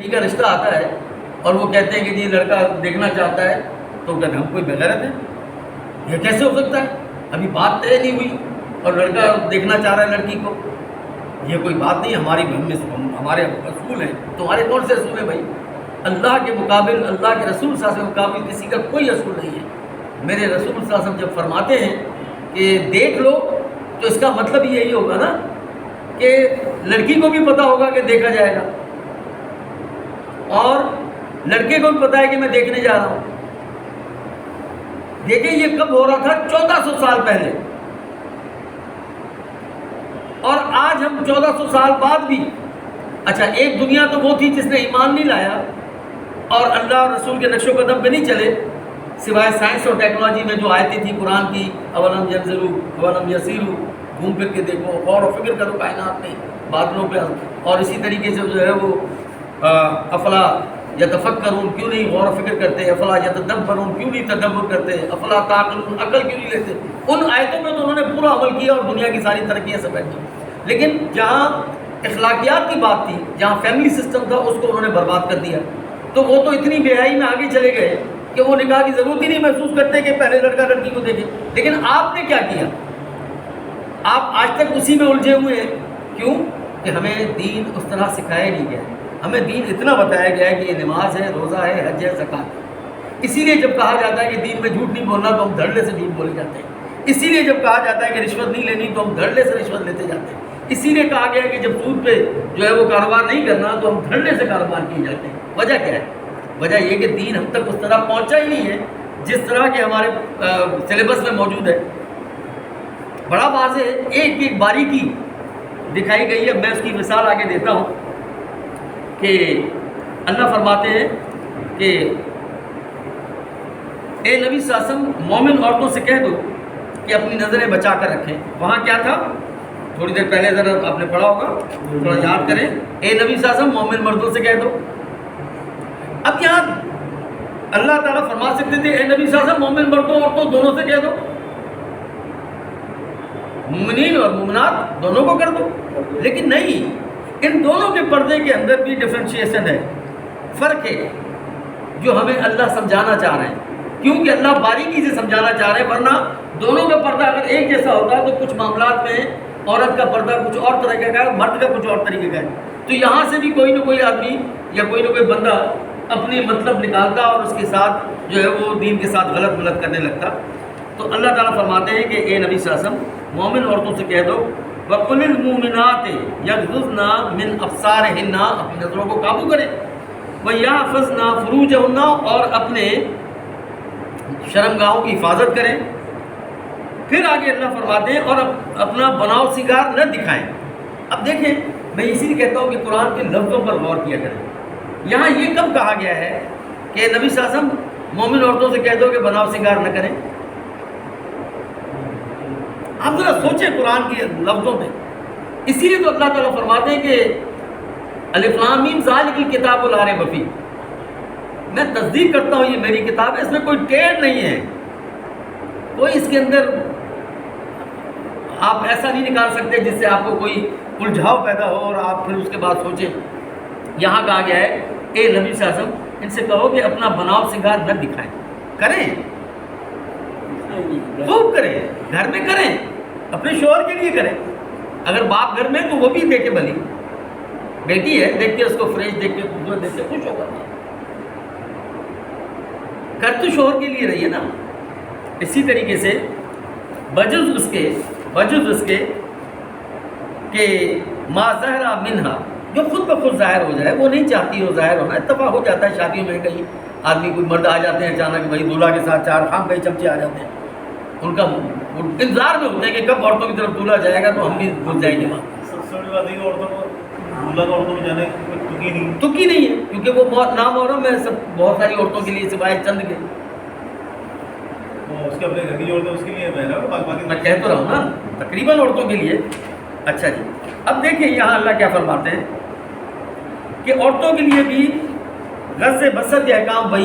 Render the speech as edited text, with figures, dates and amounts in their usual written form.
کا رشتہ آتا ہے اور وہ کہتے ہیں کہ جی لڑکا دیکھنا چاہتا ہے، تو کہتے ہیں ہم کوئی بغیرت ہیں، یہ کیسے ہو سکتا ہے؟ ابھی بات طے نہیں ہوئی اور لڑکا دیکھنا چاہ رہا ہے لڑکی کو، یہ کوئی بات نہیں، ہمارے اصول ہیں، تمہارے کون سے اصول ہیں بھائی؟ اللہ کے مقابل، اللہ کے رسول صلی اللہ علیہ وسلم کے مقابل کسی کا کوئی اصول نہیں ہے۔ میرے رسول صلی اللہ علیہ وسلم جب فرماتے ہیں کہ دیکھ لو، تو اس کا مطلب یہی ہوگا نا کہ لڑکی کو بھی پتہ ہوگا کہ دیکھا جائے گا، اور لڑکے کو بھی پتہ ہے کہ میں دیکھنے جا رہا ہوں۔ دیکھیں یہ کب ہو رہا تھا؟ 1400 سال پہلے، اور آج ہم 1400 سال بعد بھی، اچھا ایک دنیا تو وہ تھی جس نے ایمان نہیں لایا اور اللہ اور رسول کے نقش و قدم پہ نہیں چلے، سوائے سائنس اور ٹیکنالوجی میں جو آیتیں تھیں قرآن کی، اولم ینظروا اولم یسیروا، گھوم پھر کے دیکھو، غور و فکر کرو کائنات میں، بادلوں پہ، اور اسی طریقے سے جو ہے وہ افلا یتفکرون، کیوں نہیں غور و فکر کرتے، افلا یتدبرون، کیوں نہیں تدبر کرتے، افلا تعقلون، عقل کیوں نہیں لیتے؟ ان آیتوں پہ تو انہوں نے پورا عمل کیا اور دنیا کی ساری ترقیاں سمیٹ دی، لیکن جہاں اخلاقیات کی بات تھی، جہاں فیملی سسٹم تھا، اس کو انہوں نے برباد کر دیا۔ تو وہ تو اتنی بے حیائی میں آگے چلے گئے کہ وہ نکاح کی ضرورت ہی نہیں محسوس کرتے کہ پہلے لڑکا لڑکی کو دیکھے۔ لیکن آپ نے کیا کیا؟ آپ آج تک اسی میں الجھے ہوئے ہیں۔ کیوں؟ کہ ہمیں دین اس طرح سکھایا نہیں گیا، ہمیں دین اتنا بتایا گیا ہے کہ یہ نماز ہے، روزہ ہے، حج ہے، زکوٰۃ ہے۔ اسی لیے جب کہا جاتا ہے کہ دین میں جھوٹ نہیں بولنا، تو ہم دھڑلے سے جھوٹ بولے جاتے ہیں۔ اسی لیے جب کہا جاتا ہے کہ رشوت نہیں لینی، تو ہم دھڑلے سے رشوت لیتے جاتے ہیں۔ اسی لیے کہا گیا ہے کہ جب سود پہ جو ہے وہ کاروبار نہیں کرنا، تو ہم دھڑلے سے کاروبار کیے جاتے ہیں۔ وجہ کیا ہے؟ وجہ یہ کہ دین ہم تک اس طرح پہنچا ہی نہیں ہے جس طرح کے ہمارے سلیبس میں موجود ہے۔ بڑا واضح ہے، ایک ایک باریکی دکھائی گئی ہے۔ میں اس کی مثال آگے دیتا ہوں کہ اللہ فرماتے ہیں کہ اے نبی صلی اللہ علیہ وسلم، مومن عورتوں سے کہہ دو کہ اپنی نظریں بچا کر رکھیں۔ وہاں کیا تھا؟ تھوڑی دیر پہلے ذرا آپ نے پڑھا ہوگا، تھوڑا یاد کریں۔ اے نبی صلی اللہ علیہ وسلم، مومن مردوں سے کہہ دو۔ اب یہاں اللہ تعالیٰ فرما سکتے تھے اے نبی صلی اللہ علیہ وسلم، مومن مردوں عورتوں دونوں سے کہہ دو، مومنین اور مومنات دونوں کو کر دو، لیکن نہیں، ان دونوں کے پردے کے اندر بھی ڈفرینشیشن ہے، فرق ہے جو ہمیں اللہ سمجھانا چاہ رہے ہیں، کیونکہ اللہ باریکی سے سمجھانا چاہ رہے ہیں۔ ورنہ دونوں کا پردہ اگر ایک جیسا ہوتا تو کچھ معاملات میں عورت کا پردہ کچھ اور طریقے کا ہے، مرد کا کچھ اور طریقے کا ہے، تو یہاں سے بھی کوئی نہ کوئی آدمی یا کوئی نہ کوئی بندہ اپنی مطلب نکالتا اور اس کے ساتھ جو ہے وہ دین کے ساتھ غلط غلط کرنے لگتا۔ تو اللہ تعالیٰ فرماتے ہیں کہ اے نبی صلی اللہ علیہ وسلم، مومن عورتوں سے کہہ دو وَقُلِ الْمُؤْمِنَاتِ يَغْضُضْنَ مِنْ أَبْصَارِهِنَّ، اپنی نظروں کو قابو کریں، وَيَحْفَظْنَ فُرُوجَهُنَّ، اور اپنے شرمگاہوں کی حفاظت کریں۔ پھر آگے اللہ فرماتے ہیں اور اپنا بناؤ سنگار نہ دکھائیں۔ اب دیکھیں، میں اسی لیے کہتا ہوں کہ قرآن کے لفظوں پر غور کیا کریں۔ یہاں یہ کب کہا گیا ہے کہ نبی صلی اللہ علیہ وسلم مومن عورتوں سے کہہ دو کہ بناؤ سنگار نہ کریں؟ آپ ذرا سوچیں قرآن کے لفظوں میں۔ اسی لیے تو اللہ تعالیٰ فرماتے ہیں کہ الف لام میم ذالک الکتاب لا ریب فیہ، میں تصدیق کرتا ہوں یہ میری کتاب ہے، اس میں کوئی ٹیڑھ نہیں ہے، کوئی اس کے اندر آپ ایسا نہیں نکال سکتے جس سے آپ کو کوئی الجھاؤ پیدا ہو اور آپ پھر اس کے بعد سوچیں۔ یہاں کہا گیا ہے اے نبی صلی اللہ علیہ وسلم، ان سے کہو کہ اپنا بناؤ سنگار نہ دکھائیں، کریں، خوب کریں، گھر میں کریں، اپنے شوہر کے لیے کریں۔ اگر باپ گھر میں تو وہ بھی دیکھے، بھلی بیٹی ہے، دیکھ کے اس کو فریش دیکھ کے خوبصورت دیکھ کے خوش ہوگا، کر تو شوہر کے لیے رہیے نا۔ اسی طریقے سے بجز اس کے کہ ما ظہر منہا، جو خود بخود ظاہر ہو جائے، وہ نہیں چاہتی ہو ظاہر ہونا، اتفاق ہو جاتا ہے شادیوں میں، کہیں آدمی کوئی مرد آ جاتے ہیں اچانک، بھائی دولہا کے ساتھ چار خام کئی چمچے آ جاتے ہیں، ان کا انتظار میں ہوتے ہیں کہ کب عورتوں کی طرف دولہا جائے گا تو ہم بھی گھس جائیں گے وہاں۔ سب سے بڑی بات ہے کہ عورتوں کو دولہا کا عورتوں میں جانے کی تکی نہیں ہے، کیونکہ وہ بہت نام ہو رہا میں سب بہت ساری عورتوں کے لیے سوائے چند کے، اس کے اپنے گھر کی جو عورتیں اس کے لیے میں کہہ تو رہا ہوں نا، تقریباً عورتوں کے لیے۔ اچھا جی، اب دیکھیں یہاں اللہ کیا فرماتے ہیں کہ عورتوں کے لیے بھی غض بصر کے احکام وہی